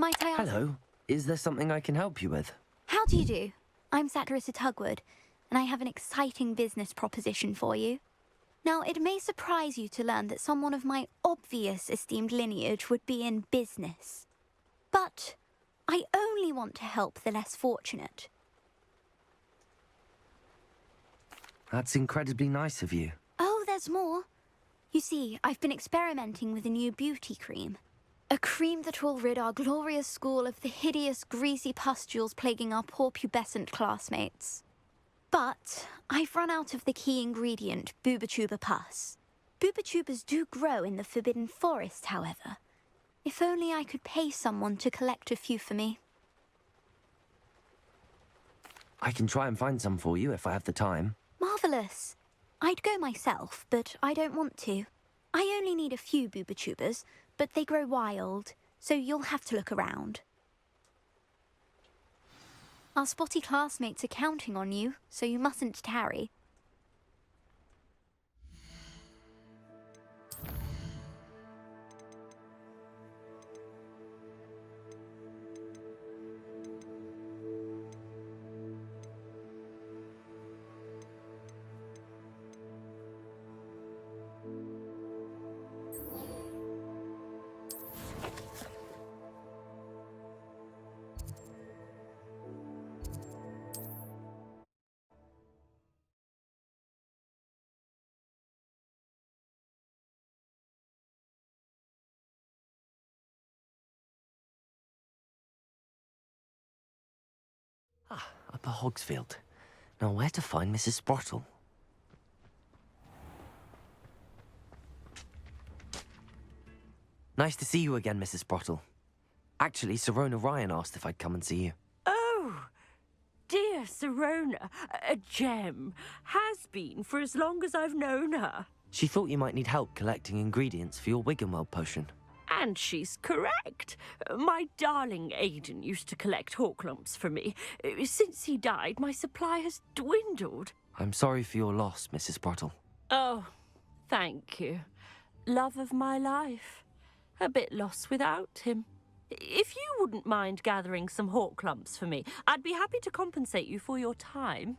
Might I ask... Hello. Is there something I can help you with? How do you do? I'm Satirissa Tugwood, and I have an exciting business proposition for you. Now, it may surprise you to learn that someone of my obvious esteemed lineage would be in business. But I only want to help the less fortunate. That's incredibly nice of you. Oh, there's more. You see, I've been experimenting with a new beauty cream. A cream that will rid our glorious school of the hideous, greasy pustules plaguing our poor pubescent classmates. But I've run out of the key ingredient, booba-tuber pus. Booba-tubers do grow in the Forbidden Forest, however. If only I could pay someone to collect a few for me. I can try and find some for you if I have the time. Marvellous. I'd go myself, but I don't want to. I only need a few booba-tubers, but they grow wild, so you'll have to look around. Our spotty classmates are counting on you, so you mustn't tarry. Upper Hogsfield. Now where to find Mrs. Sprottle? Nice to see you again, Mrs. Sprottle. Actually, Sirona Ryan asked if I'd come and see you. Oh, dear Sirona, a gem. Has been for as long as I've known her. She thought you might need help collecting ingredients for your Wiggenweld potion. And she's correct. My darling Aidan used to collect hawklumps for me. Since he died, my supply has dwindled. I'm sorry for your loss, Mrs. Sprottle. Oh, thank you. Love of my life. A bit lost without him. If you wouldn't mind gathering some hawklumps for me, I'd be happy to compensate you for your time.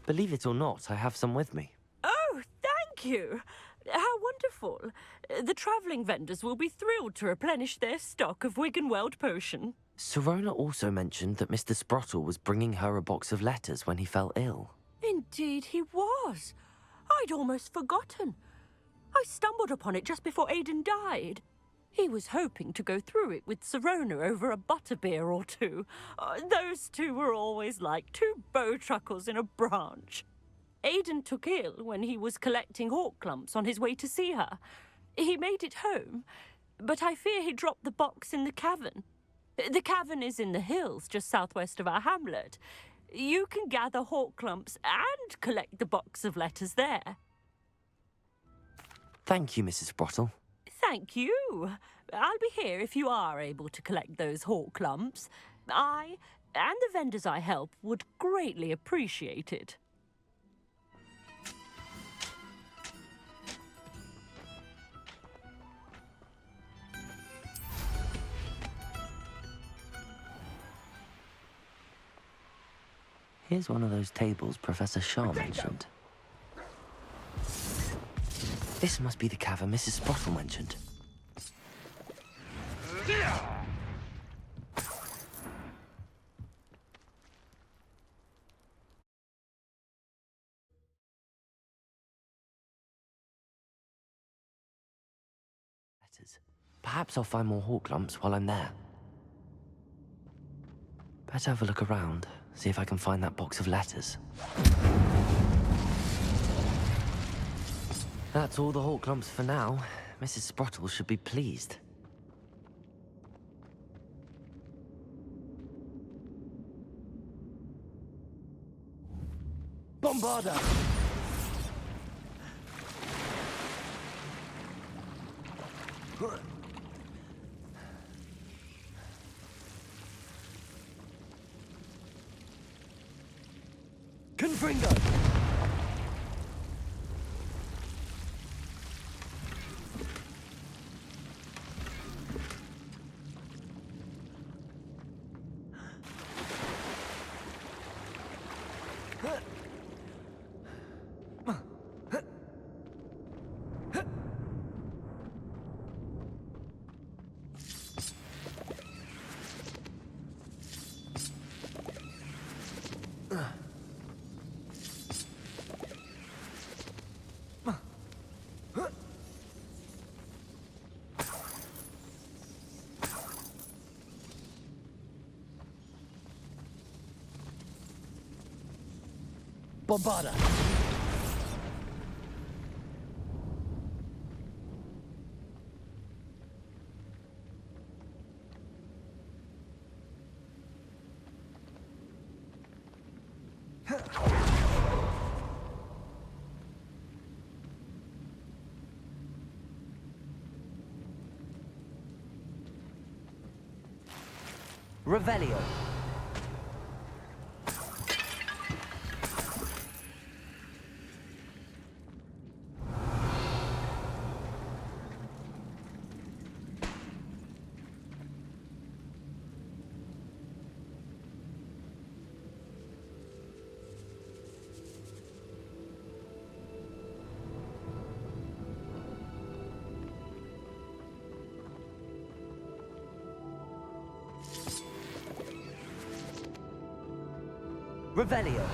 Believe it or not, I have some with me. Oh, thank you. How wonderful. The travelling vendors will be thrilled to replenish their stock of Wiggenweld potion. Sirona also mentioned that Mr. Sprottle was bringing her a box of letters when he fell ill. Indeed he was. I'd almost forgotten. I stumbled upon it just before Aidan died. He was hoping to go through it with Sirona over a butterbeer or two. Those two were always like two bowtruckles in a branch. Aidan took ill when he was collecting hawklumps on his way to see her. He made it home, but I fear he dropped the box in the cavern. The cavern is in the hills just southwest of our hamlet. You can gather hawklumps and collect the box of letters there. Thank you, Mrs. Sprottle. Thank you. I'll be here if you are able to collect those hawklumps. I and the vendors I help would greatly appreciate it. Here's one of those tables Professor Shah mentioned. This must be the cavern Mrs. Sprottle mentioned. Letters. Perhaps I'll find more hawklumps while I'm there. Better have a look around, see if I can find that box of letters. That's all the hawklumps for now. Mrs. Sprottle should be pleased. Bombarda! Confringo! Bombarda! Revelio. Revelio.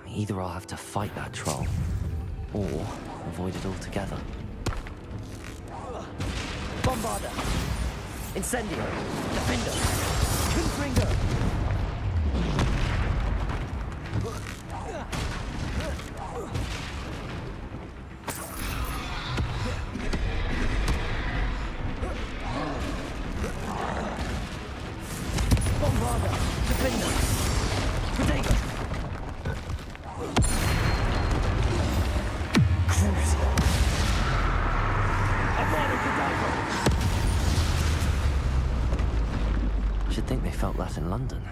Either I'll have to fight that troll, or avoid it altogether. Bombarda! Incendio! Defender! Confringo! Bombarda! Defender! Protego! Crucio! Armada Godiva! Should think they felt that in London.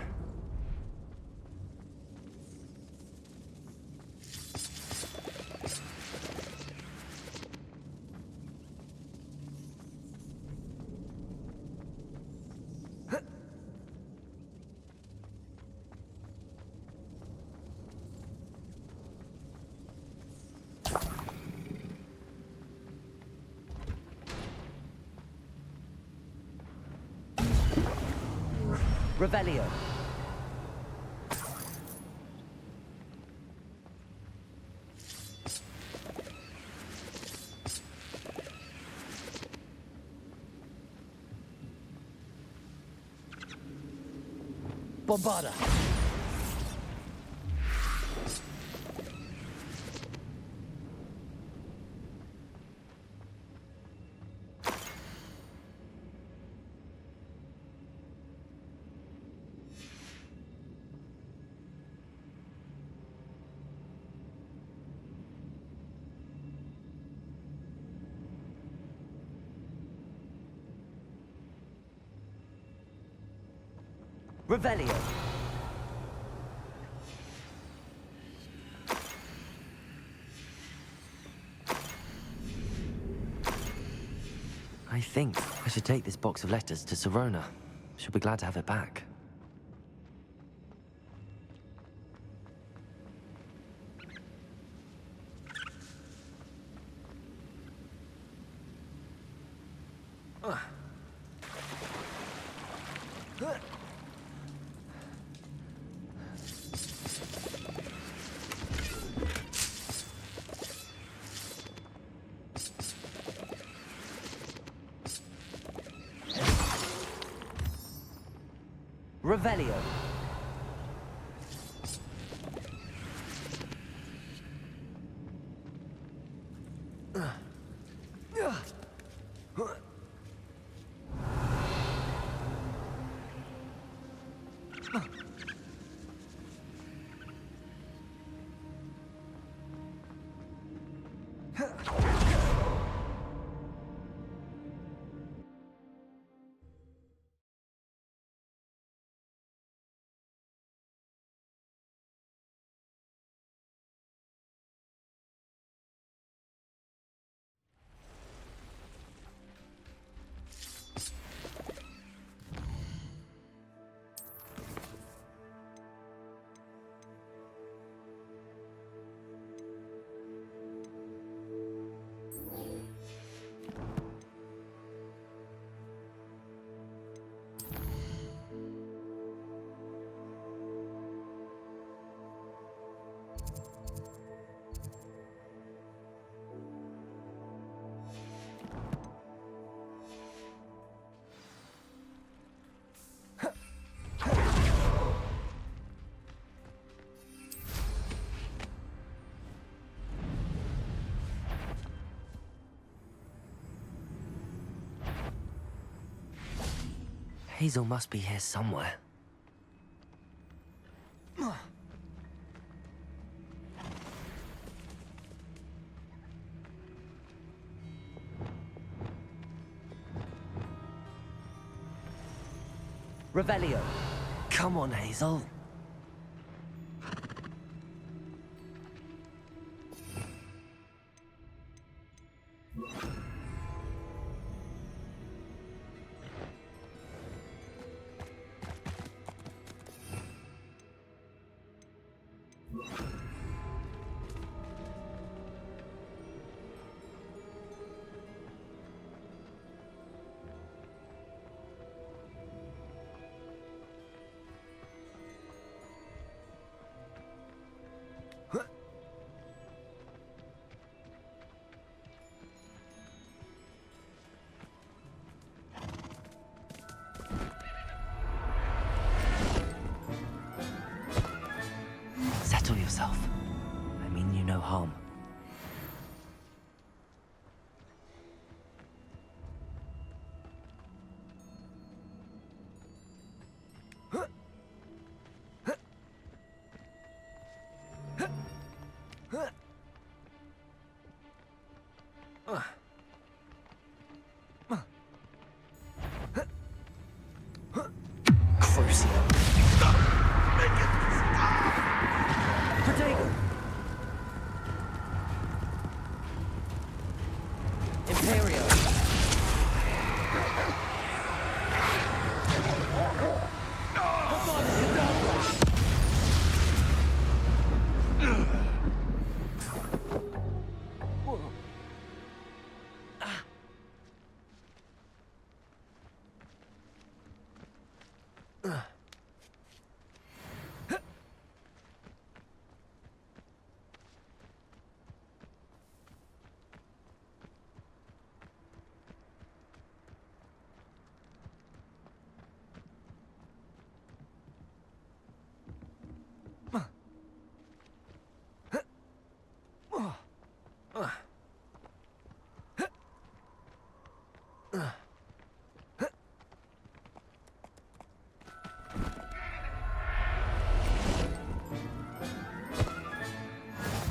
Revelio. Bombarda. Revelio. I think I should take this box of letters to Sirona. She'll be glad to have it back. Revelio. Hazel must be here somewhere. Revelio. Come on, Hazel. Settle yourself. I mean you no harm. Crucio. Protego. Imperio.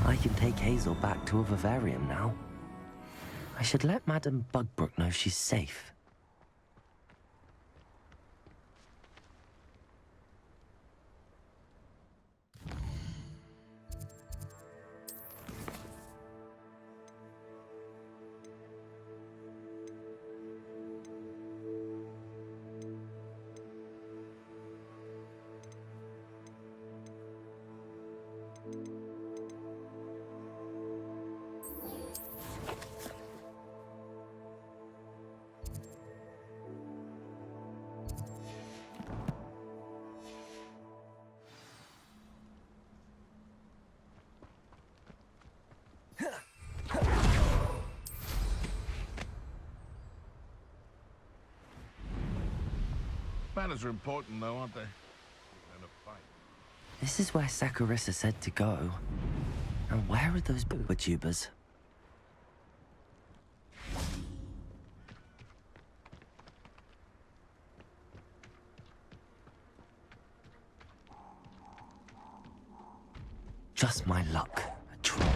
I can take Hazel back to a vivarium now. I should let Madame Bugbrook know she's safe. Manners are important, though, aren't they? In a fight. This is where Saccharissa said to go. And where are those boober tubers? Just my luck. A troll.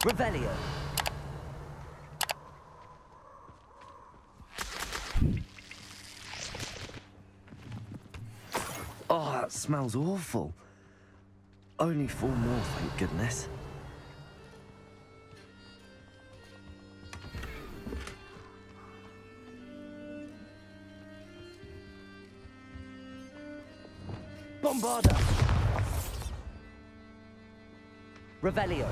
Revelio. Oh, that smells awful. Only 4 more, thank goodness. Bombarda. Revelio.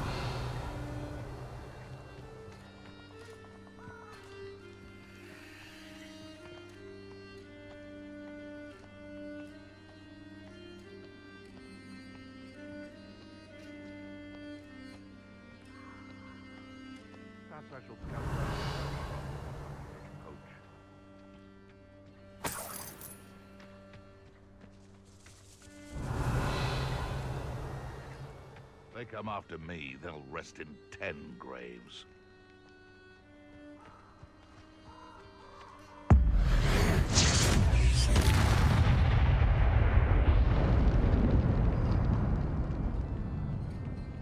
Perhaps I shall scout around. Coach. they come after me, they'll rest in 10 graves.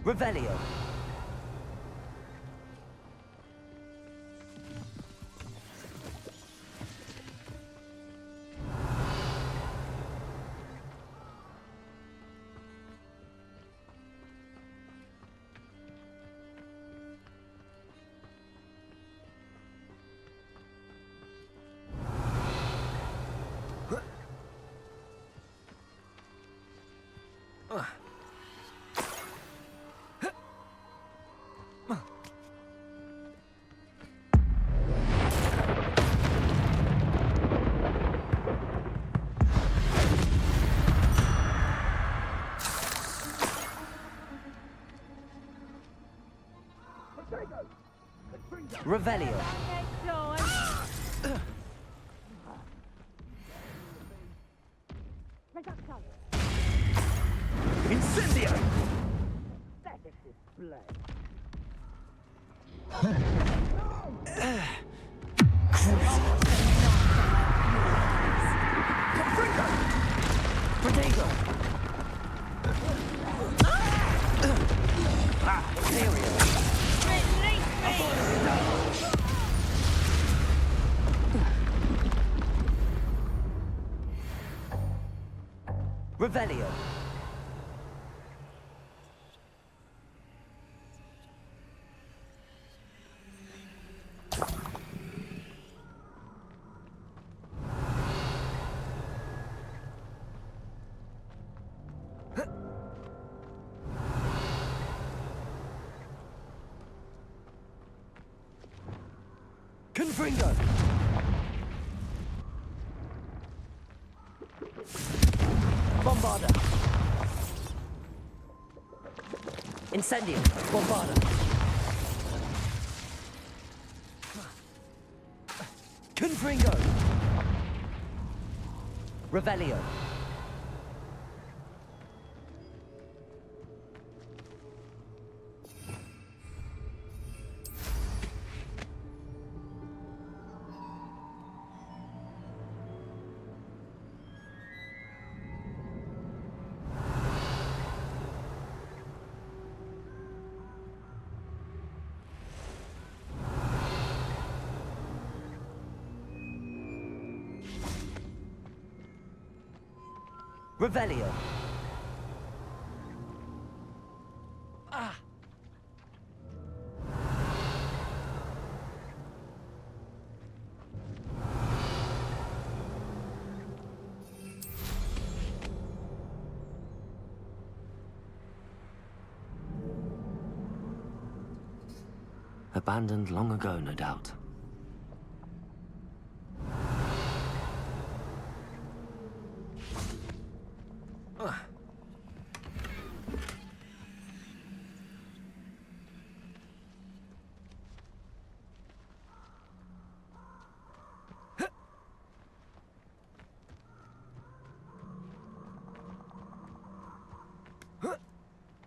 Revelio. Revelio. Incendio! Protego! Imperial! Revelio. Confringo. Bombarda. Incendio. Bombarda. Confringo. Revelio. Revelio. Abandoned long ago, no doubt.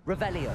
Revelio.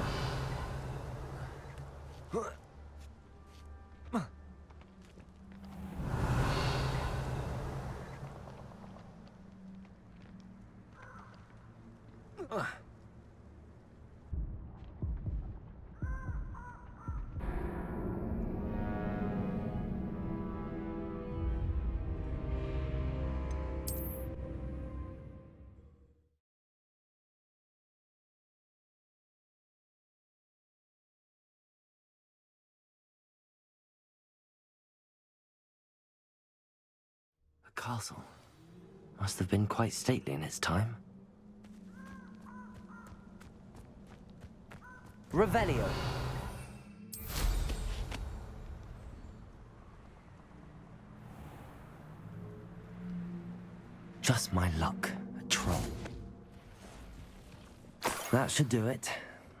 A castle. Must have been quite stately in its time. Revelio. Just my luck. A troll. That should do it.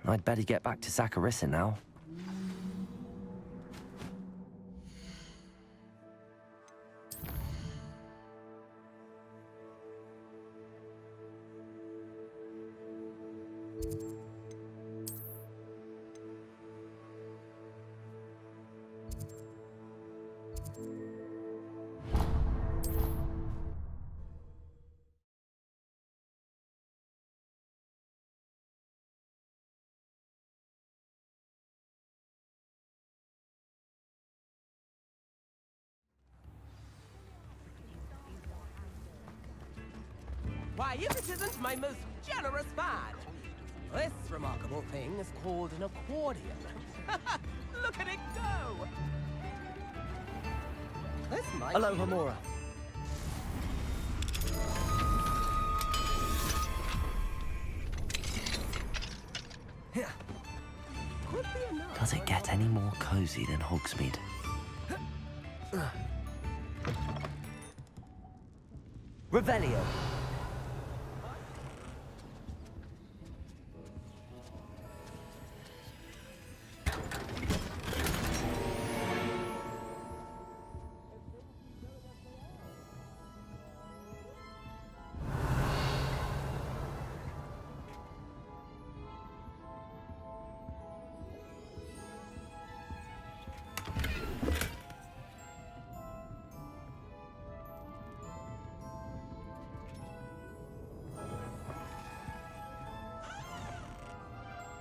I'd better get back to Saccharissa now. Why, if it isn't my most generous badge! This remarkable thing is called an accordion. Look at it go! This might Hello, be- Homura. Could be enough. Does it get any more cozy than Hogsmeade? Revelio.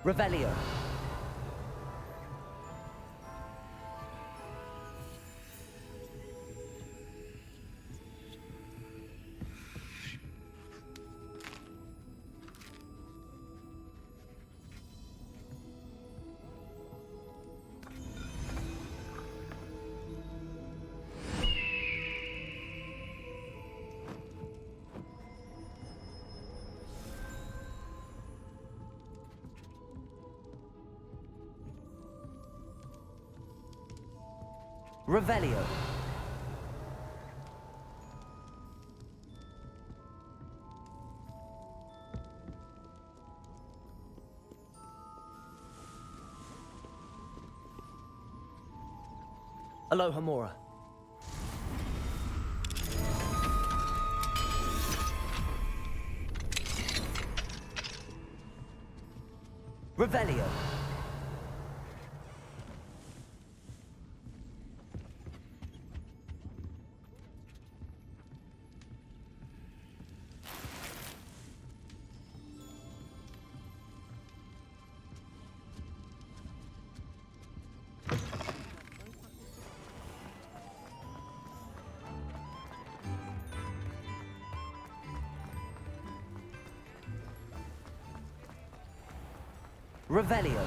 Revelio. Revelio. Hello, Homura. Revelio. Revelio.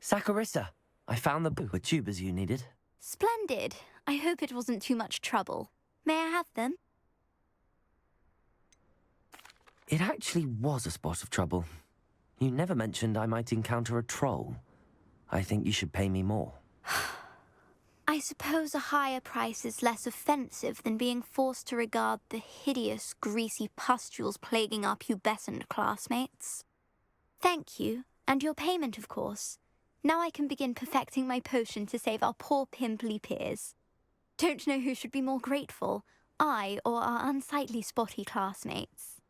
Saccharissa, I found the tubers you needed. Splendid. I hope it wasn't too much trouble. May I have them? It actually was a spot of trouble. You never mentioned I might encounter a troll. I think you should pay me more. I suppose a higher price is less offensive than being forced to regard the hideous, greasy pustules plaguing our pubescent classmates. Thank you, and your payment, of course. Now I can begin perfecting my potion to save our poor pimply peers. Don't know who should be more grateful, I or our unsightly spotty classmates.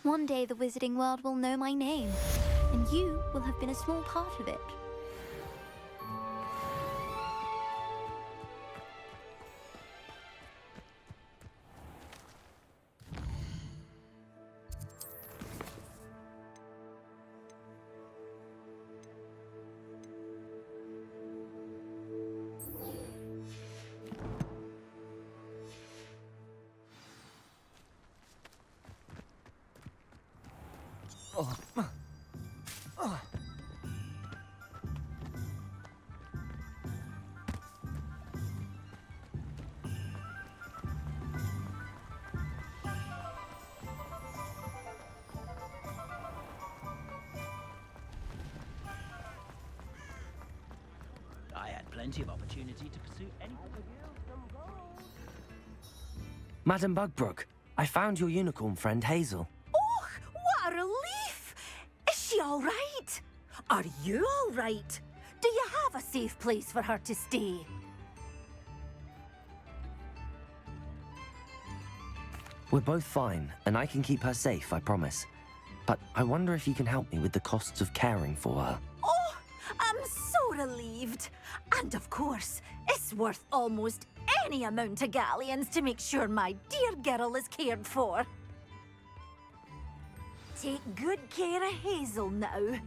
One day the wizarding world will know my name, and you will have been a small part of it. I had plenty of opportunity to pursue any... Madam Bugbrook, I found your unicorn friend Hazel. Oh, what a relief! Is she all right? Are you all right? Do you have a safe place for her to stay? We're both fine, and I can keep her safe, I promise. But I wonder if you can help me with the costs of caring for her. Oh, I'm so relieved. And of course, It's worth almost any amount of galleons to make sure my dear girl is cared for. Take good care of Hazel now.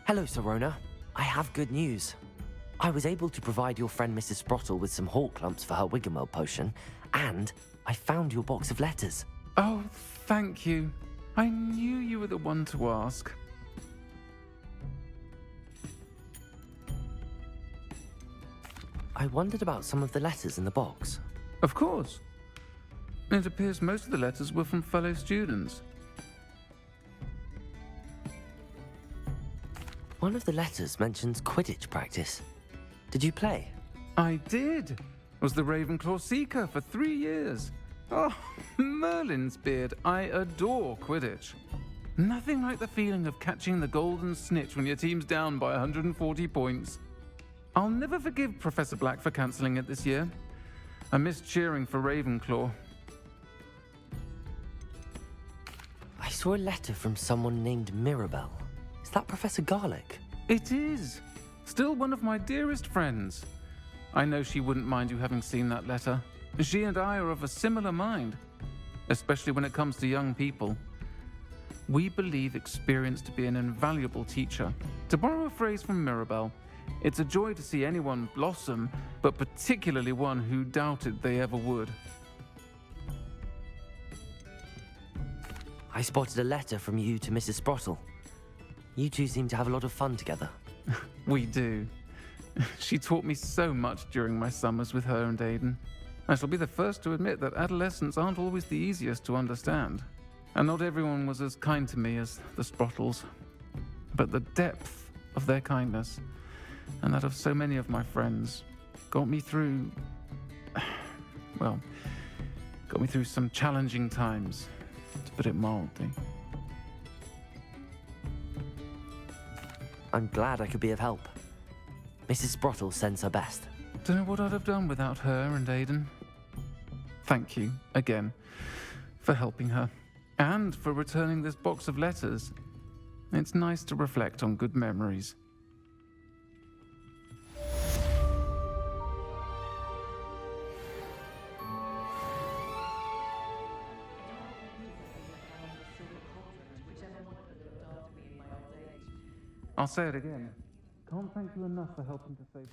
Hello, Serona. I have good news. I was able to provide your friend Mrs. Sprottle with some hawk clumps for her Wiggenweld potion, and I found your box of letters. Oh, thank you. I knew you were the one to ask. I wondered about some of the letters in the box. Of course. It appears most of the letters were from fellow students. One of the letters mentions Quidditch practice. Did you play? I did. Was the Ravenclaw Seeker for 3 years. Oh, Merlin's beard. I adore Quidditch. Nothing like the feeling of catching the golden snitch when your team's down by 140 points. I'll never forgive Professor Black for cancelling it this year. I missed cheering for Ravenclaw. I saw a letter from someone named Mirabelle. Is that Professor Garlick? It is. Still one of my dearest friends. I know she wouldn't mind you having seen that letter. She and I are of a similar mind, especially when it comes to young people. We believe experience to be an invaluable teacher. To borrow a phrase from Mirabelle, it's a joy to see anyone blossom, but particularly one who doubted they ever would. I spotted a letter from you to Mrs. Sprottle. You two seem to have a lot of fun together. We do. She taught me so much during my summers with her and Aiden. I shall be the first to admit that adolescents aren't always the easiest to understand. And not everyone was as kind to me as the Sprottles. But the depth of their kindness, and that of so many of my friends, got me through... well, got me through some challenging times, to put it mildly. I'm glad I could be of help. Mrs. Sprottle sends her best. Don't know what I'd have done without her and Aiden. Thank you, again, for helping her, and for returning this box of letters. It's nice to reflect on good memories. I'll say it again. Can't thank you enough for helping to save...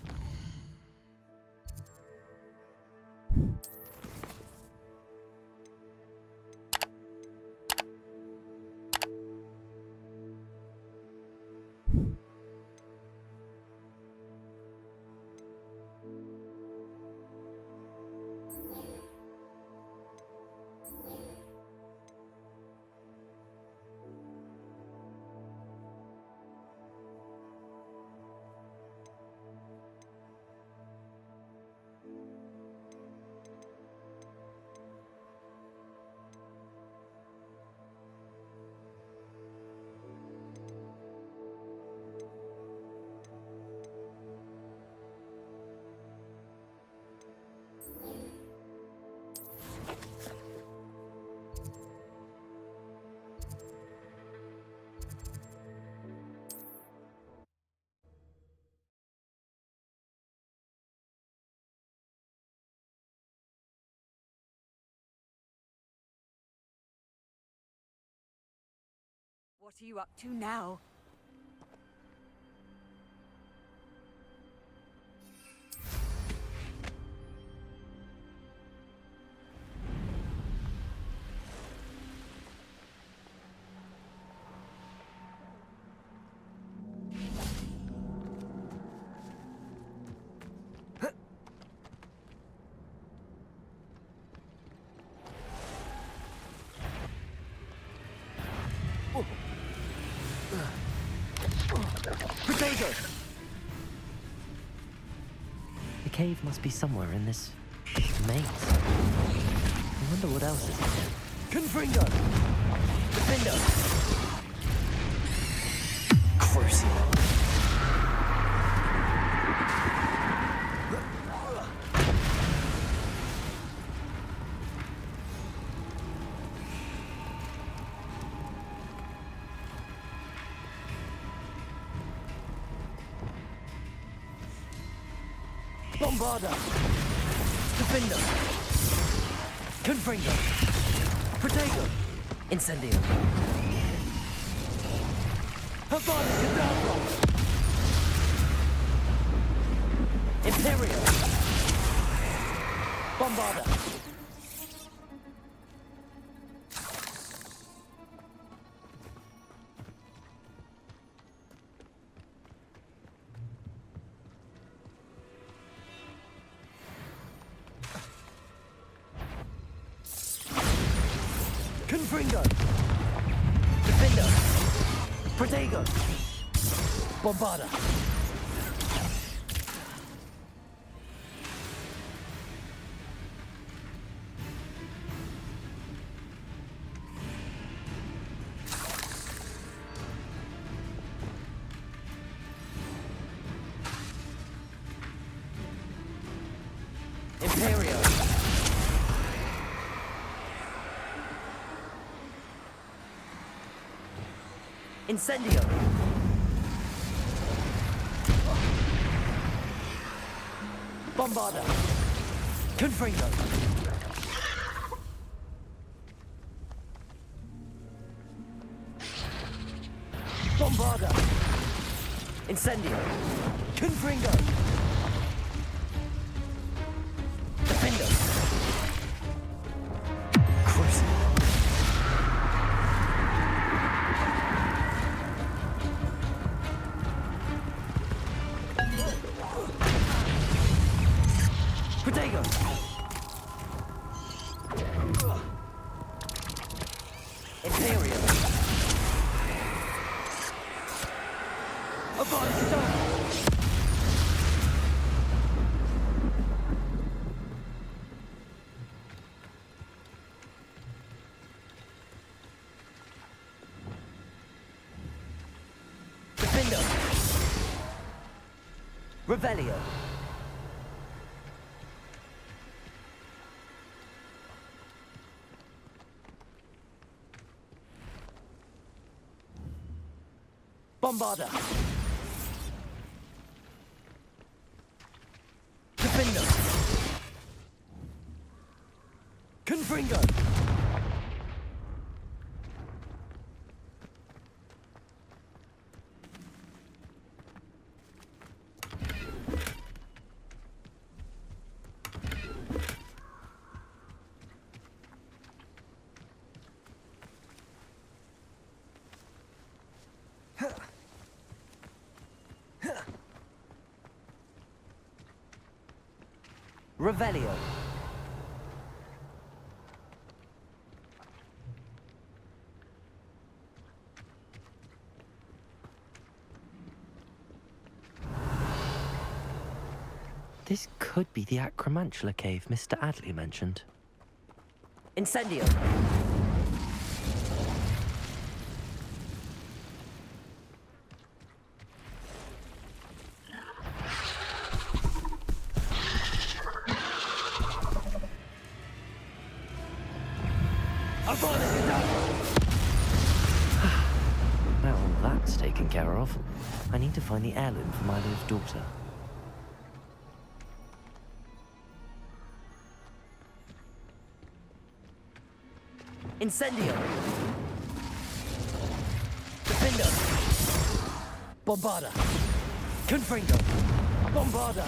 What are you up to now? cave must be somewhere in this maze. I wonder what else is in here. Confringo! Defender! Crucible. Bombarda! Defender! Confringo! Protego! Incendio! Havana Cadabra! Imperio! Bombarda! Confringo! Defender! Protego! Bombarda! Imperio! Incendio! Bombarda! Confringo! Bombarda! Incendio! Confringo! Defender! Crucible! Protego! Imperio! Avada Kedavra! Defender! Revelio! Bombarda! Defender! Confringo! Revelio. This could be the Acromantula cave Mr. Adley mentioned. Incendio. Now all that's taken care of, I need to find the heirloom for my little daughter. Incendio. Defender. Bombarda. Confringo. Bombarda.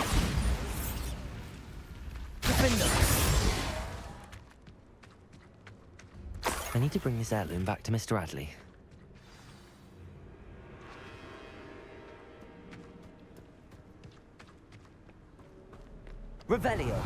Defender. I need to bring this heirloom back to Mr. Adley. Revelio.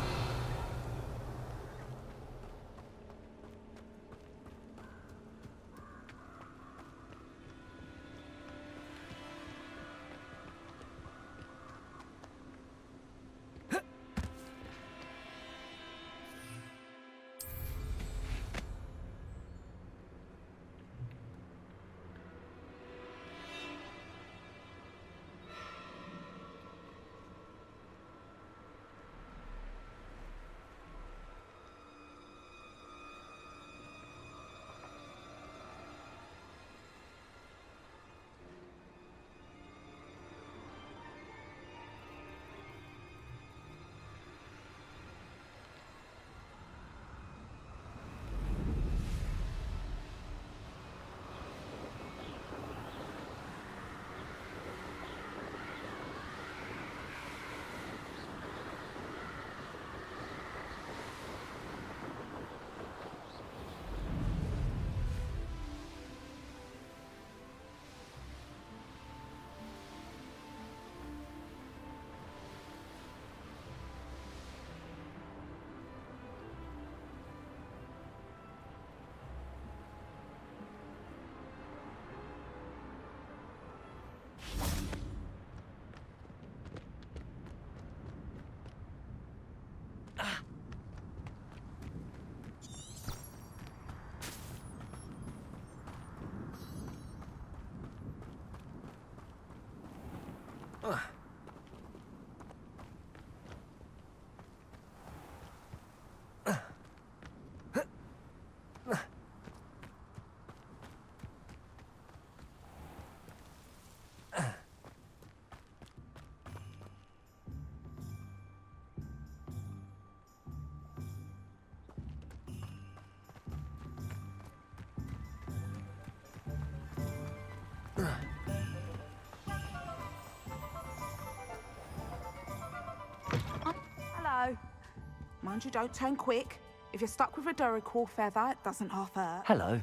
Mind you, don't turn quick. If you're stuck with a Duracell feather, it doesn't half hurt. Hello.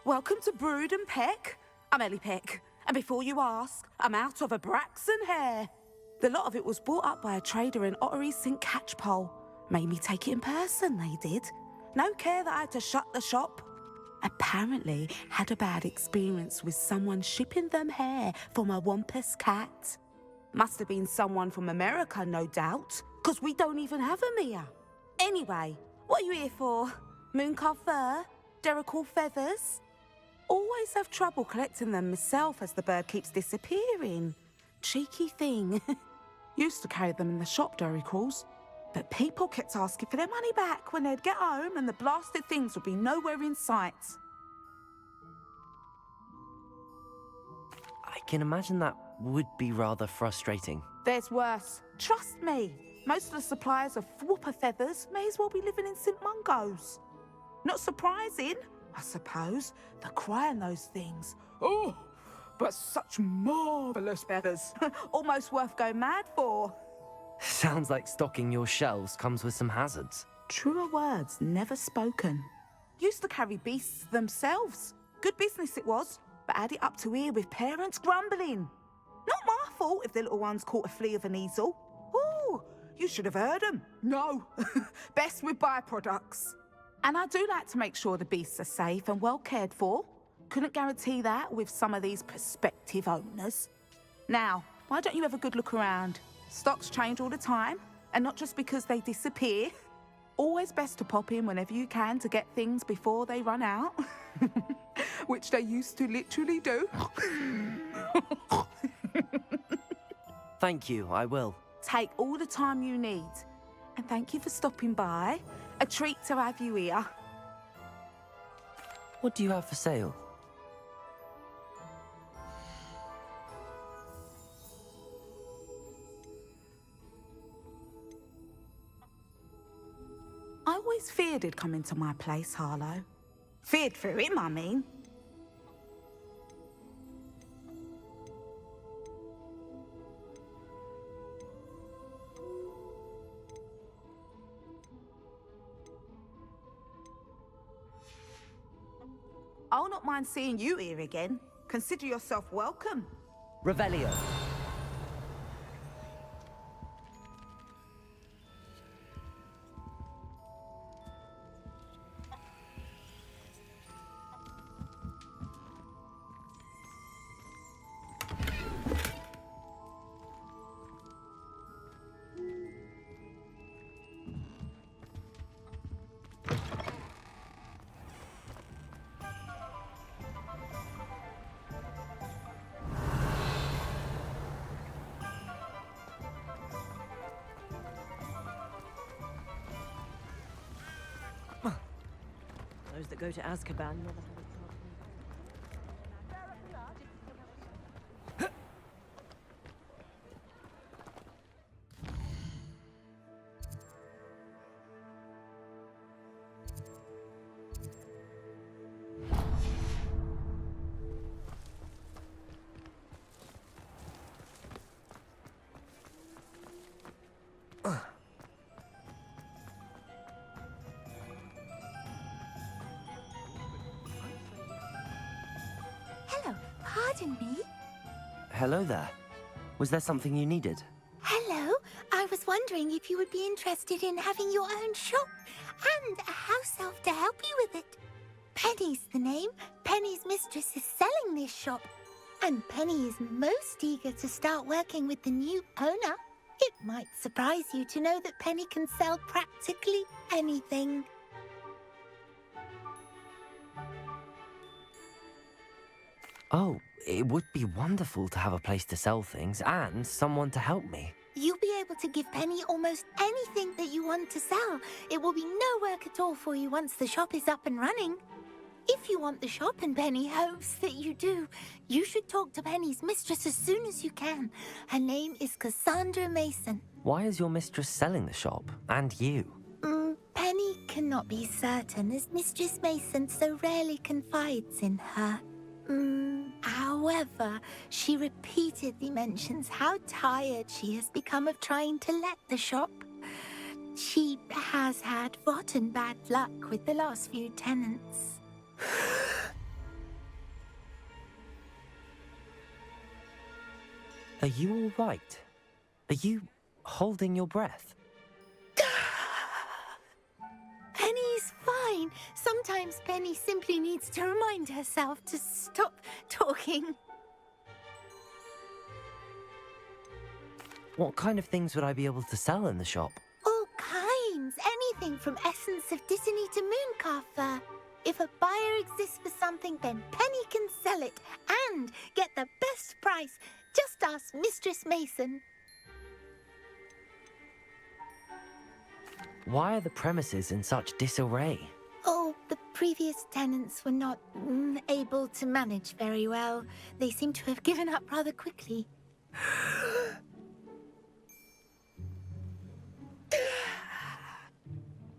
Welcome to Brood and Peck. I'm Ellie Peck. And before you ask, I'm out of a Braxton hair. The lot of it was bought up by a trader in Ottery's St. Catchpole. Made me take it in person, they did. No care that I had to shut the shop. Apparently had a bad experience with someone shipping them hair from a Wampus cat. Must have been someone from America, no doubt, because we don't even have them here. Anyway, what are you here for? Mooncalf fur? Duracell feathers? Always have trouble collecting them myself as the bird keeps disappearing. Cheeky thing. Used to carry them in the shop, Duracells, but people kept asking for their money back when they'd get home and the blasted things would be nowhere in sight. I can imagine that would be rather frustrating. There's worse. Trust me. Most of the suppliers of whooper feathers may as well be living in St. Mungo's. Not surprising, I suppose, the cry on those things. Oh, but such marvellous feathers. Almost worth going mad for. Sounds like stocking your shelves comes with some hazards. Truer words never spoken. Used to carry beasts themselves. Good business it was, but had it up to here with parents grumbling. Not my fault if the little ones caught a flea of an easel. Ooh, you should have heard them. No, best with byproducts. And I do like to make sure the beasts are safe and well cared for. Couldn't guarantee that with some of these prospective owners. Now, why don't you have a good look around? Stocks change all the time, and not just because they disappear. Always best to pop in whenever you can to get things before they run out. Which they used to literally do. Thank you, I will. Take all the time you need. And thank you for stopping by. A treat to have you here. What do you have for sale? I always feared he'd come into my place, Harlow. Feared for him, I mean. I'll not mind seeing you here again. Consider yourself welcome. Revelio. Those that go to Azkaban never have Hello, pardon me. Hello there. Was there something you needed? Hello, I was wondering if you would be interested in having your own shop and a house elf to help you with it. Penny's the name. Penny's mistress is selling this shop. And Penny is most eager to start working with the new owner. It might surprise you to know that Penny can sell practically anything. Oh, it would be wonderful to have a place to sell things and someone to help me. You'll be able to give Penny almost anything that you want to sell. It will be no work at all for you once the shop is up and running. If you want the shop and Penny hopes that you do, you should talk to Penny's mistress as soon as you can. Her name is Cassandra Mason. Why is your mistress selling the shop? And you? Penny cannot be certain as Mistress Mason so rarely confides in her. However, she repeatedly mentions how tired she has become of trying to let the shop. She has had rotten bad luck with the last few tenants. Are you all right? Are you holding your breath? Penny's fine. Sometimes Penny simply needs to remind herself to stop talking. What kind of things would I be able to sell in the shop? All kinds. Anything from essence of Disney to mooncalf fur. If a buyer exists for something, then Penny can sell it and get the best price. Just ask Mistress Mason. Why are the premises in such disarray? Oh, the previous tenants were not able to manage very well. They seem to have given up rather quickly.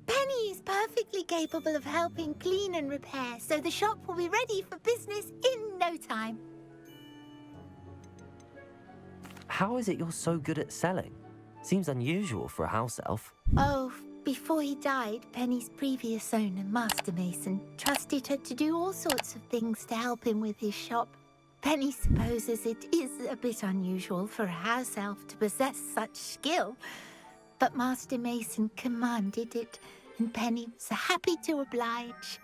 Penny is perfectly capable of helping clean and repair, so the shop will be ready for business in no time. How is it you're so good at selling? Seems unusual for a house elf. Oh, before he died, Penny's previous owner, Master Mason, trusted her to do all sorts of things to help him with his shop. Penny supposes it is a bit unusual for a house elf to possess such skill, but Master Mason commanded it, and Penny was happy to oblige.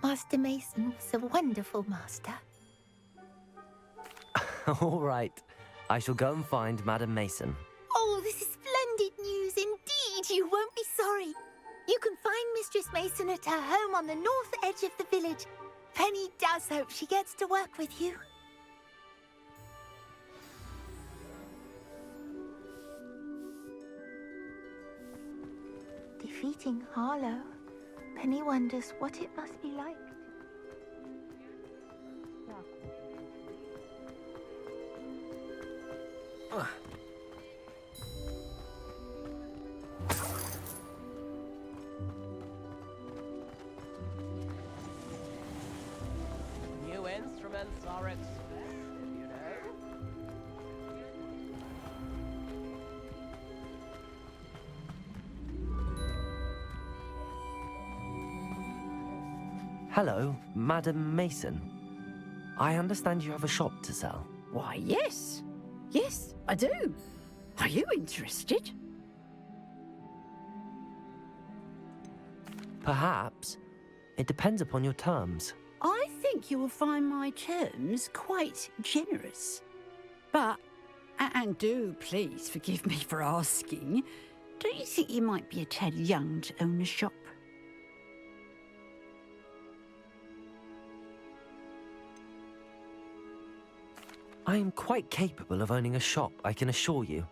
Master Mason was a wonderful master. All right. I shall go and find Madam Mason. Oh, this is splendid news indeed. You won't be sorry. You can find Mistress Mason at her home on the north edge of the village. Penny does hope she gets to work with you. Defeating Harlow. Penny wonders what it must be like. New instruments are expensive, you know. Hello, Madam Mason. I understand you have a shop to sell. Why, yes. Yes, I do. Are you interested? Perhaps. It depends upon your terms. I think you will find my terms quite generous. But, and do please forgive me for asking, don't you think you might be a tad young to own a shop? I am quite capable of owning a shop, I can assure you.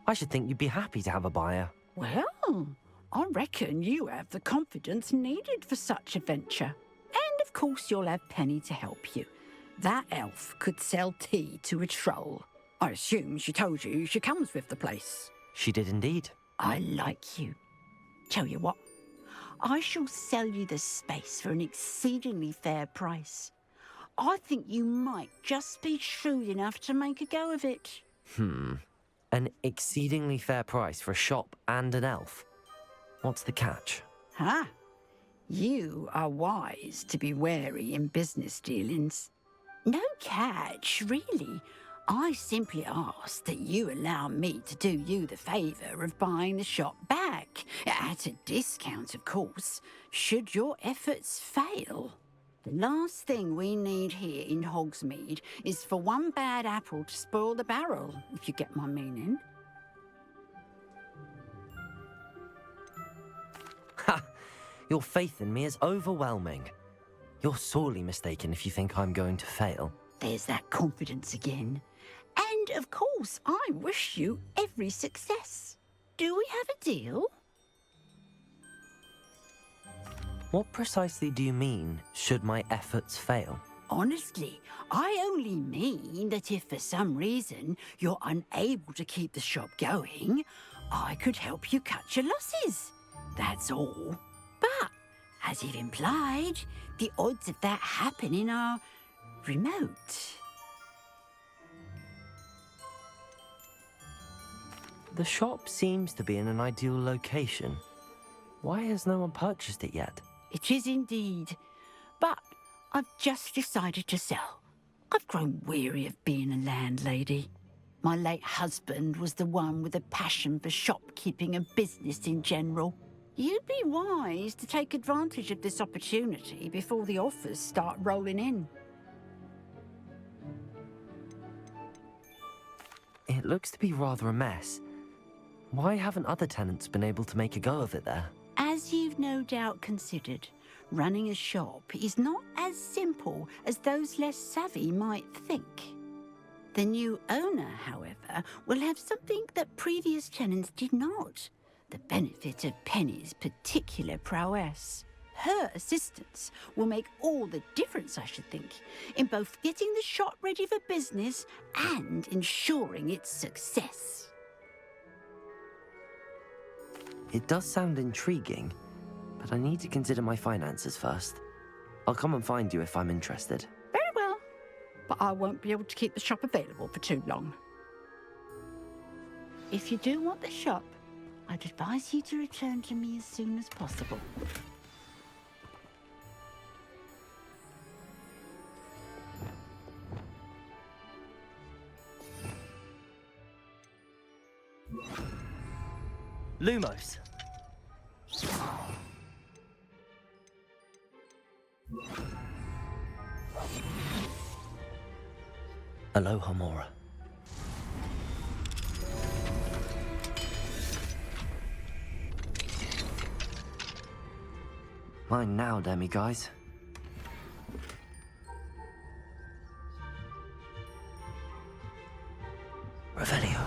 I should think you'd be happy to have a buyer. Well, I reckon you have the confidence needed for such a venture. And of course you'll have Penny to help you. That elf could sell tea to a troll. I assume she told you she comes with the place. She did indeed. I like you. Tell you what, I shall sell you the space for an exceedingly fair price. I think you might just be shrewd enough to make a go of it. An exceedingly fair price for a shop and an elf. What's the catch? Huh? You are wise to be wary in business dealings. No catch, really. I simply ask that you allow me to do you the favour of buying the shop back. At a discount, of course, should your efforts fail. The last thing we need here in Hogsmeade is for one bad apple to spoil the barrel, if you get my meaning. Ha! Your faith in me is overwhelming. You're sorely mistaken if you think I'm going to fail. There's that confidence again. And, of course, I wish you every success. Do we have a deal? What precisely do you mean, should my efforts fail? Honestly, I only mean that if for some reason you're unable to keep the shop going, I could help you cut your losses. That's all. But, as you've implied, the odds of that happening are remote. The shop seems to be in an ideal location. Why has no one purchased it yet? It is indeed. But I've just decided to sell. I've grown weary of being a landlady. My late husband was the one with a passion for shopkeeping and business in general. You'd be wise to take advantage of this opportunity before the offers start rolling in. It looks to be rather a mess. Why haven't other tenants been able to make a go of it there? As you've no doubt considered, running a shop is not as simple as those less savvy might think. The new owner, however, will have something that previous tenants did not. The benefit of Penny's particular prowess. Her assistance will make all the difference, I should think, in both getting the shop ready for business and ensuring its success. It does sound intriguing, but I need to consider my finances first. I'll come and find you if I'm interested. Very well, but I won't be able to keep the shop available for too long. If you do want the shop, I'd advise you to return to me as soon as possible. Lumos. Aloha Mora. Mine now, demi-guys. Revelio.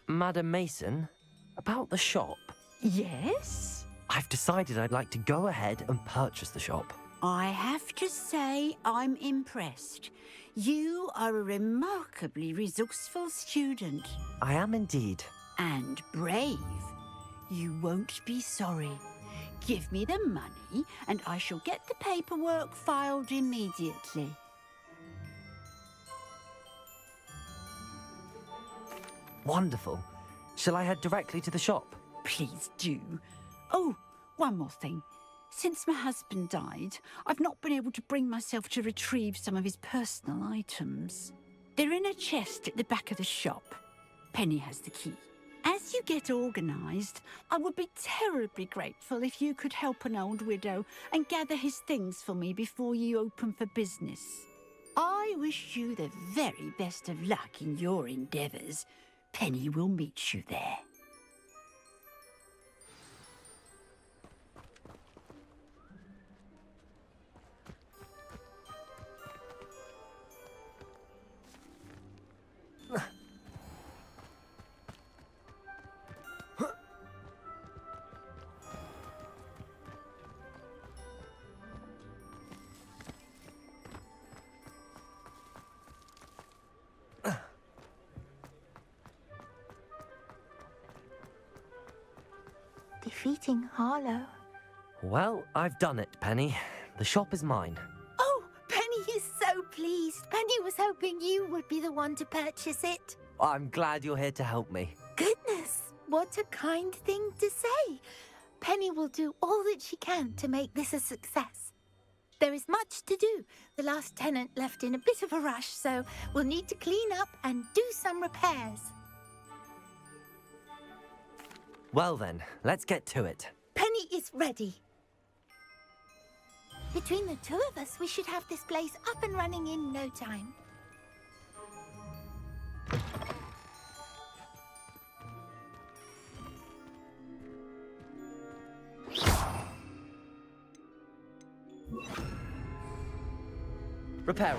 Madam Mason, about the shop. Yes? I've decided I'd like to go ahead and purchase the shop. I have to say I'm impressed. You are a remarkably resourceful student. I am indeed. And brave. You won't be sorry. Give me the money and I shall get the paperwork filed immediately. Wonderful. Shall I head directly to the shop? Please do. Oh, one more thing. Since my husband died, I've not been able to bring myself to retrieve some of his personal items. They're in a chest at the back of the shop. Penny has the key. As you get organised, I would be terribly grateful if you could help an old widow and gather his things for me before you open for business. I wish you the very best of luck in your endeavours. Penny will meet you there. Defeating Harlow. Well, I've done it, Penny. The shop is mine. Oh, Penny is so pleased. Penny was hoping you would be the one to purchase it. I'm glad you're here to help me. Goodness, what a kind thing to say. Penny will do all that she can to make this a success. There is much to do. The last tenant left in a bit of a rush, so we'll need to clean up and do some repairs. Well then, let's get to it. Penny is ready. Between the two of us, we should have this place up and running in no time. Reparo.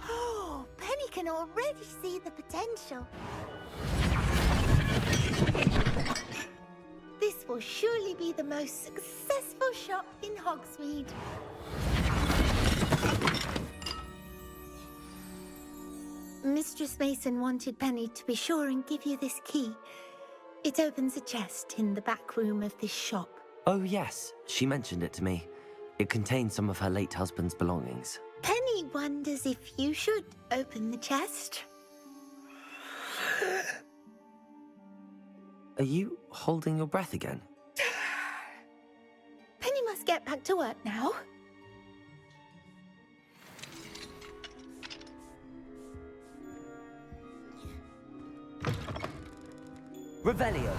Oh, Penny can already see the potential. This will surely be the most successful shop in Hogsmeade. Mistress Mason wanted Penny to be sure and give you this key. It opens a chest in the back room of this shop. Oh, yes. She mentioned it to me. It contains some of her late husband's belongings. Penny wonders if you should open the chest. Are you holding your breath again? Penny must get back to work now. Revelio.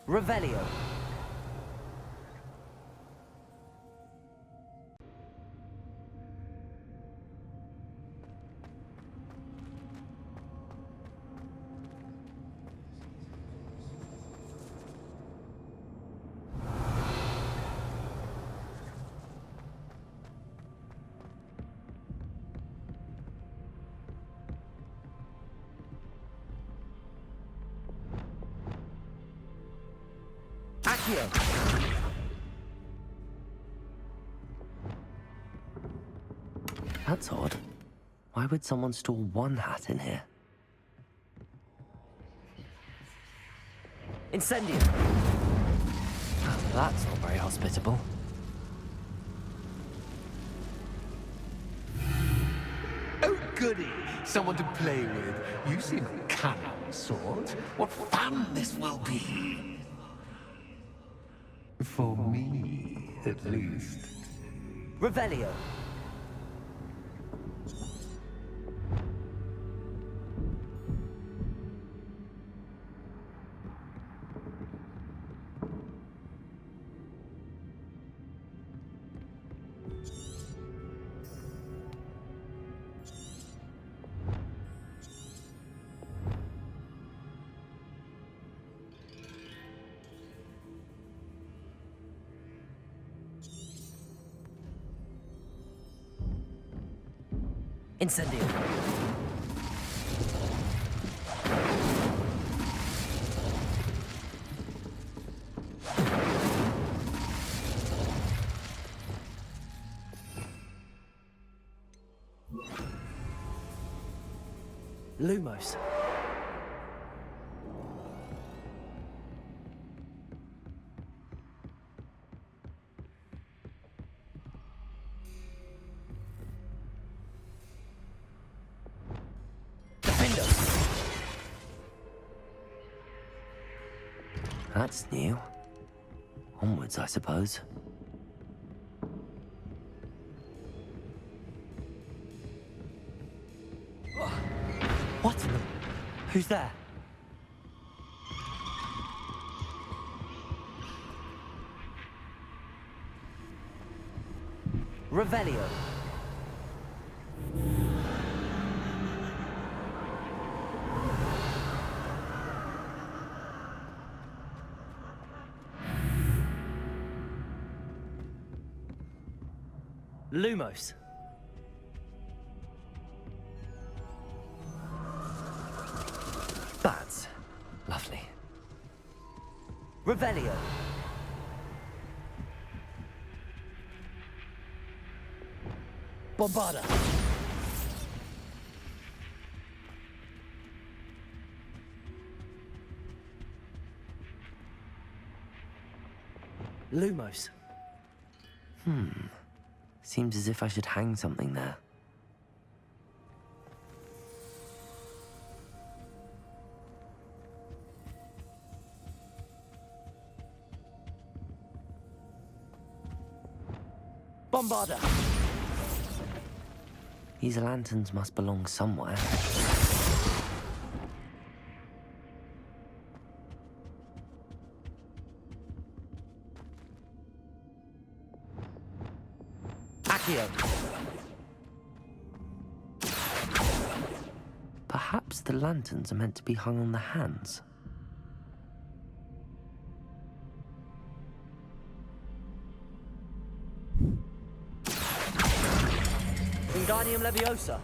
Revelio. Accio. That's odd. Why would someone store one hat in here? Incendio. That's not very hospitable. Oh, goody! Someone to play with. You seem a cunning sort. What fun this will be! For me, at least. Revelio. Incendio. Lumos. That's new. Onwards, I suppose. What in the... Who's there? Revelio. Lumos. That's lovely. Revelio. Bombarda. Lumos. Seems as if I should hang something there. Bombarda. These lanterns must belong somewhere. Accio. Perhaps the lanterns are meant to be hung on the hands. Wingardium Leviosa.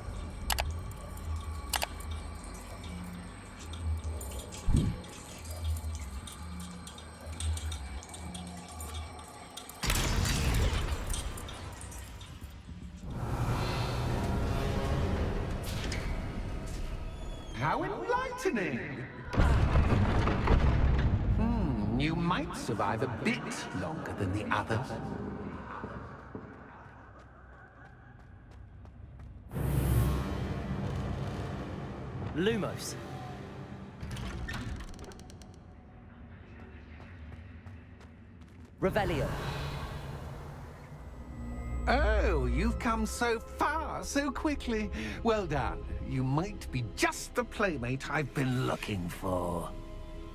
How enlightening! You might survive a bit longer than the others. Lumos. Revelio. Oh, you've come so far, so quickly. Well done. You might be just the playmate I've been looking for.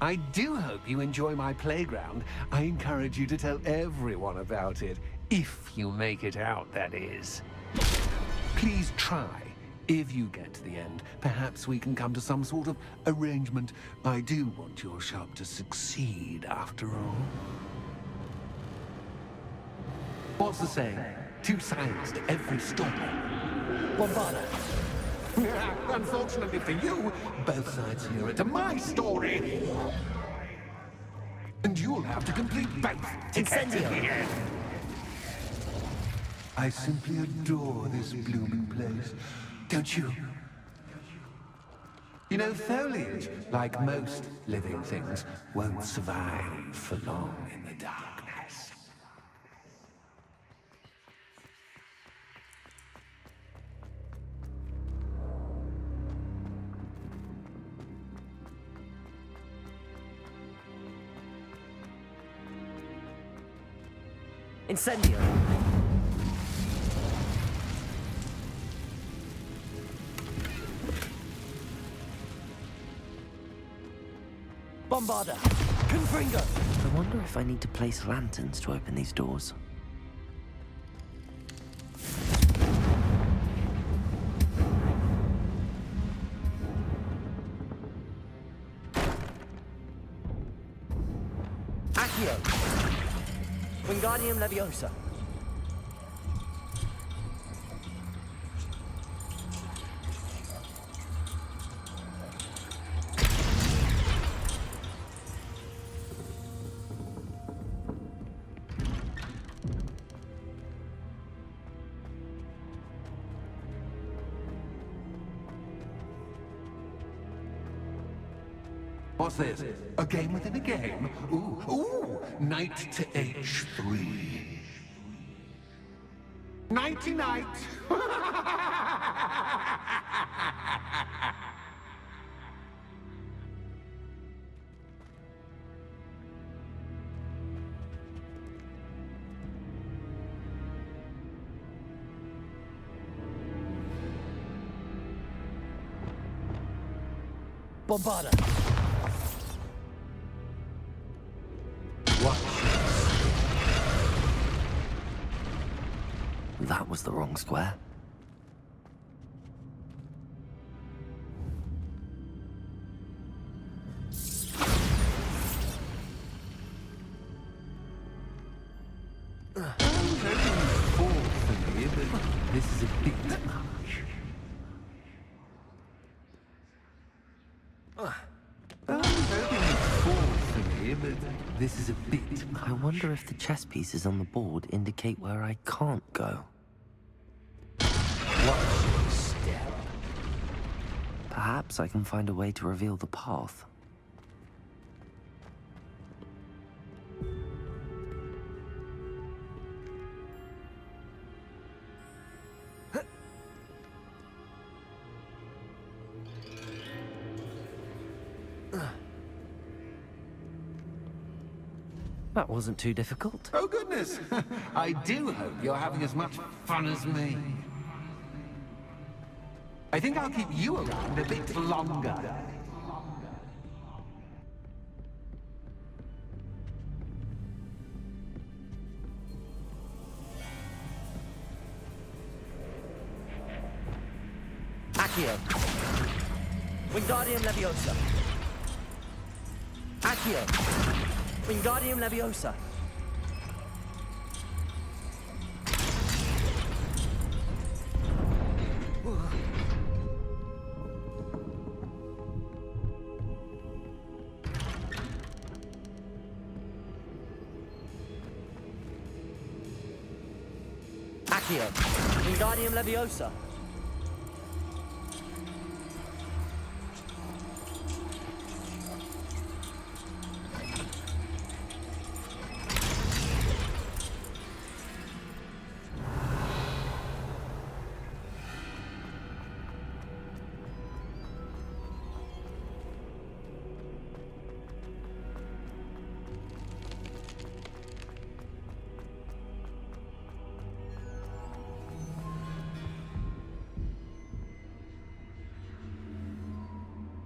I do hope you enjoy my playground. I encourage you to tell everyone about it. If you make it out, that is. Please try. If you get to the end, perhaps we can come to some sort of arrangement. I do want your shop to succeed, after all. What's the saying? Two sides to every story. Bombarda. Unfortunately for you, both sides hear it to my story. And you'll have to complete both to get to the end. I simply adore this blooming place. Don't you? You know, foliage, like most living things, won't survive for long in the darkness. Incendio. Bombarda. Confringo. I wonder if I need to place lanterns to open these doors. Accio. Wingardium Leviosa. What's this? A game within a game? Ooh, knight to H3. Nighty-night! Bombarda. That was the wrong square. I'm hoping it's full for me, but this is a bit much. I'm hoping it's full for me, but This is a bit much. I wonder if the chess pieces on the board indicate where I can't go. Watch your step. Perhaps I can find a way to reveal the path. That wasn't too difficult. Oh, goodness. I do hope you're having as much fun as me. I think I'll keep you around a bit longer. Accio. Wingardium Leviosa. Accio. Wingardium Leviosa. Accio. Wingardium Leviosa.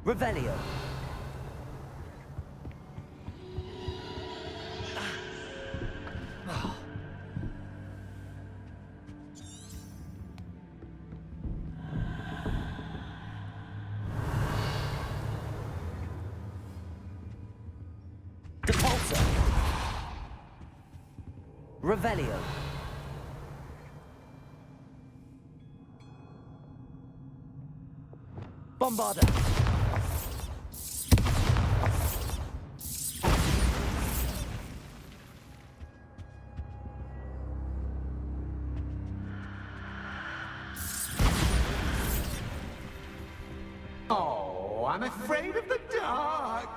Revelio. Depulsor. Revelio. Bombarda. Oh, I'm afraid of the dark.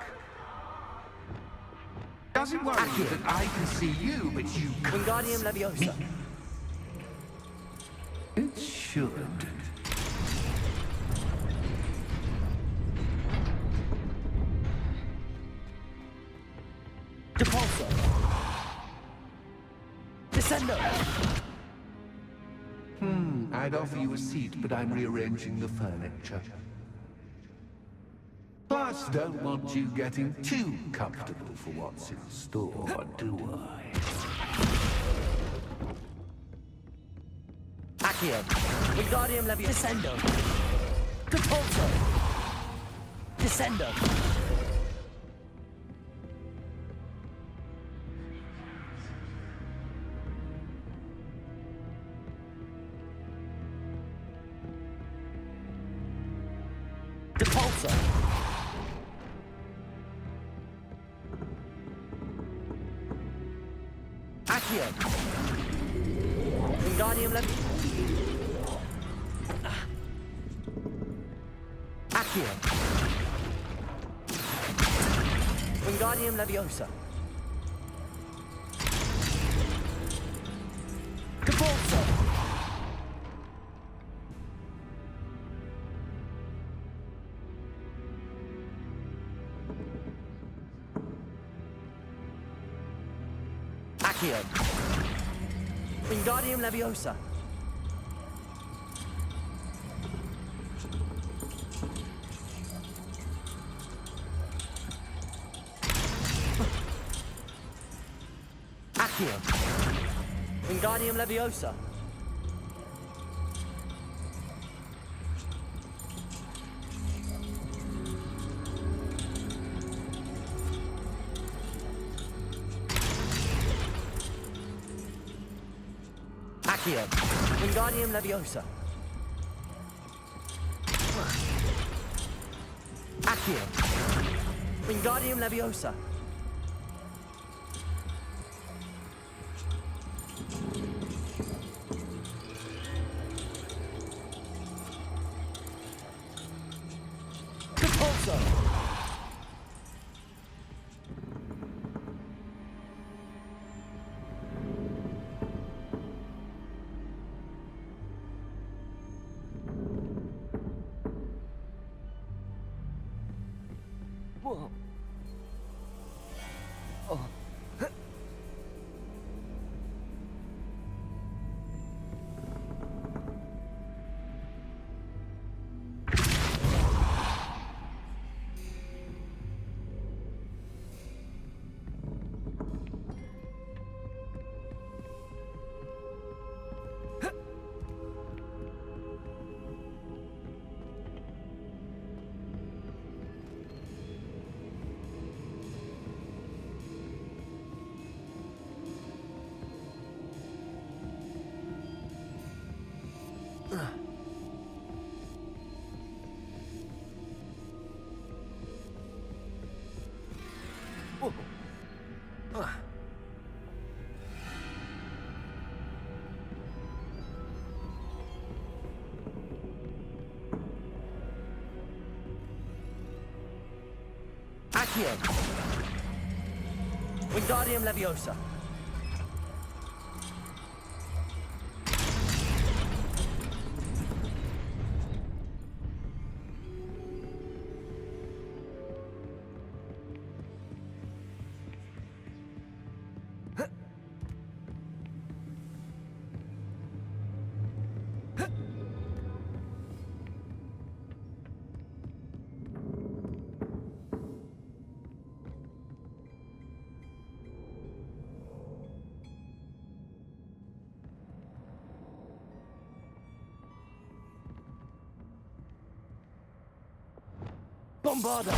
Doesn't worry you that I can see you, but you can't. Wingardium Leviosa. It should. Depulsor. Descendo. I'd offer you a seat, but I'm rearranging the furniture. Plus, don't want you getting too comfortable for what's in store, do I? Accio. Wingardium Leviosa. Descendo. Depulsor. Descendo. Depulsor. Accio. Wingardium Leviosa. Accio. Wingardium Leviosa. Depulsor. Accio. Wingardium Leviosa. Accio. Wingardium Leviosa. Accio. Wingardium Leviosa. Accio. Wingardium Leviosa. Accio. Wingardium Leviosa. Bombarda!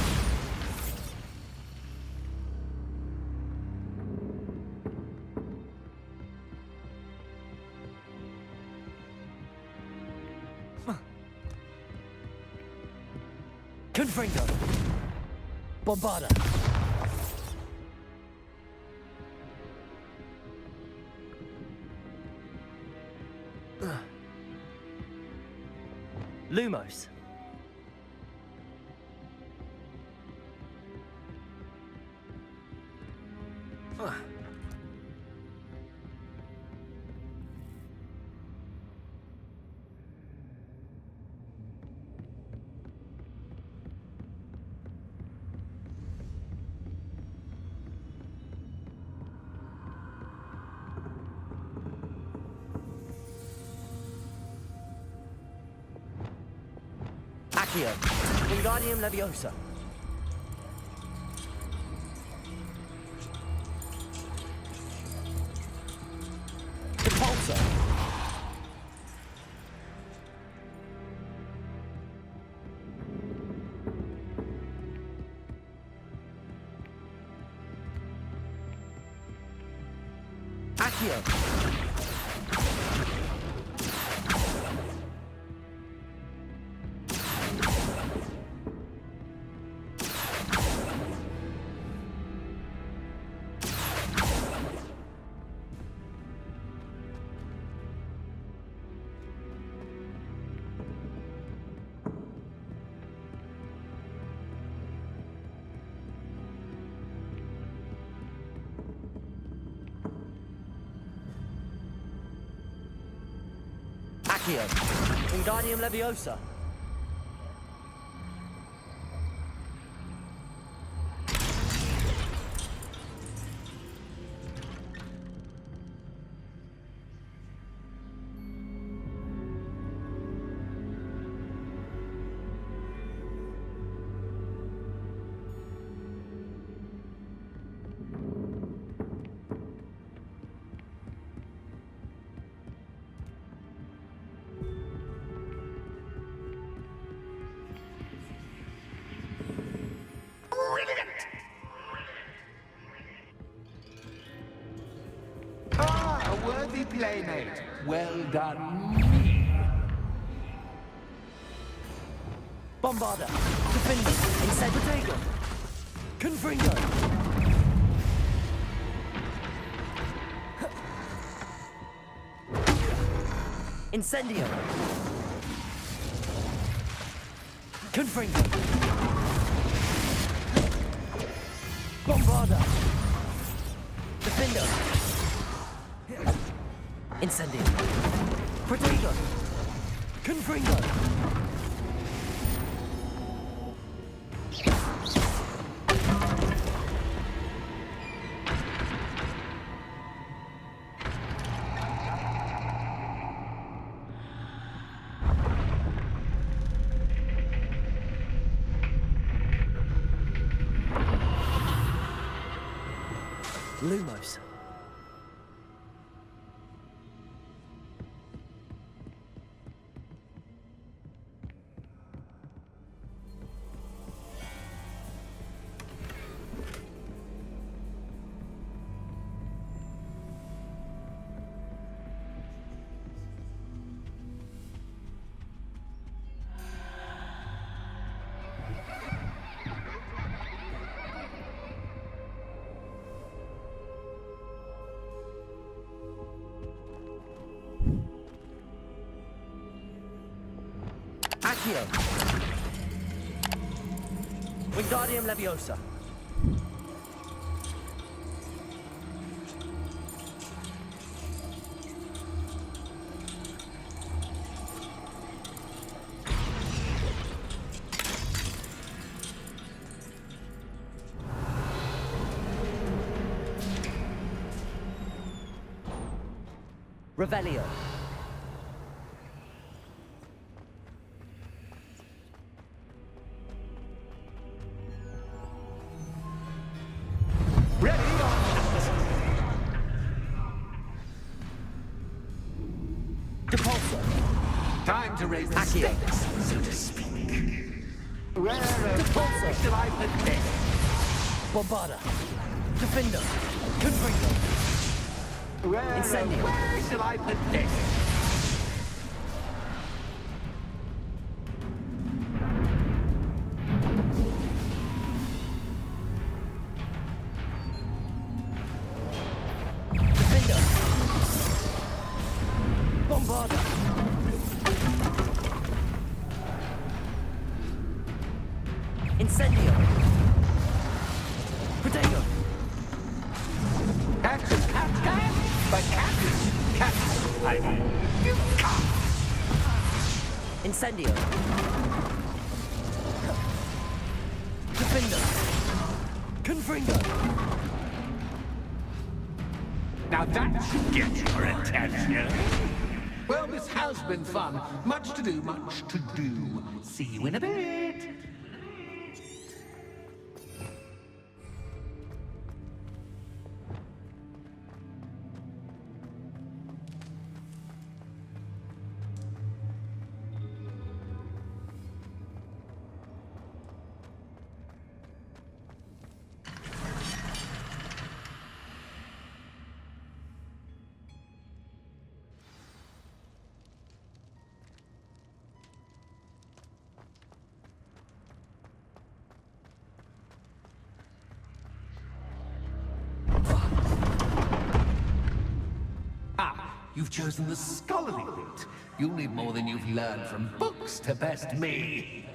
Confringo! Bombarda! Lumos! Accio. Wingardium Leviosa. Repulsor. Accio. Accio. Wingardium Leviosa. Ah, a worthy playmate. Well done, me. Bombarda. Defender. Insectitago. Confringo. Incendio. Confringo. Bombarda. Defender. Incendio. Protego. Confringo. Lumos. Accio. Wingardium Leviosa. Revelio. Ready or Depulso. time to raise the Accio. stakes, so to speak. Where Depulso. shall I put this? Bombarda. Defender. Confringo. Incendio. Where shall I put this? Defender. Bombarda. Incendio. Protego. Catch, catch, catch! But catch, I mean, you can't. Incendio. Defender. Confringo. Now that should get your attention. Well, this has been fun. Much to do, much to do. See you in a bit. You've chosen the scholarly route. You'll need more than you've learned from books to best me.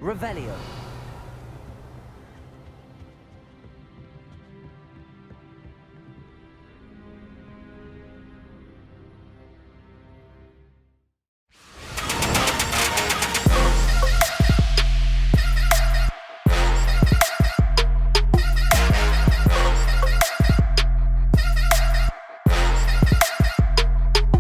Revelio.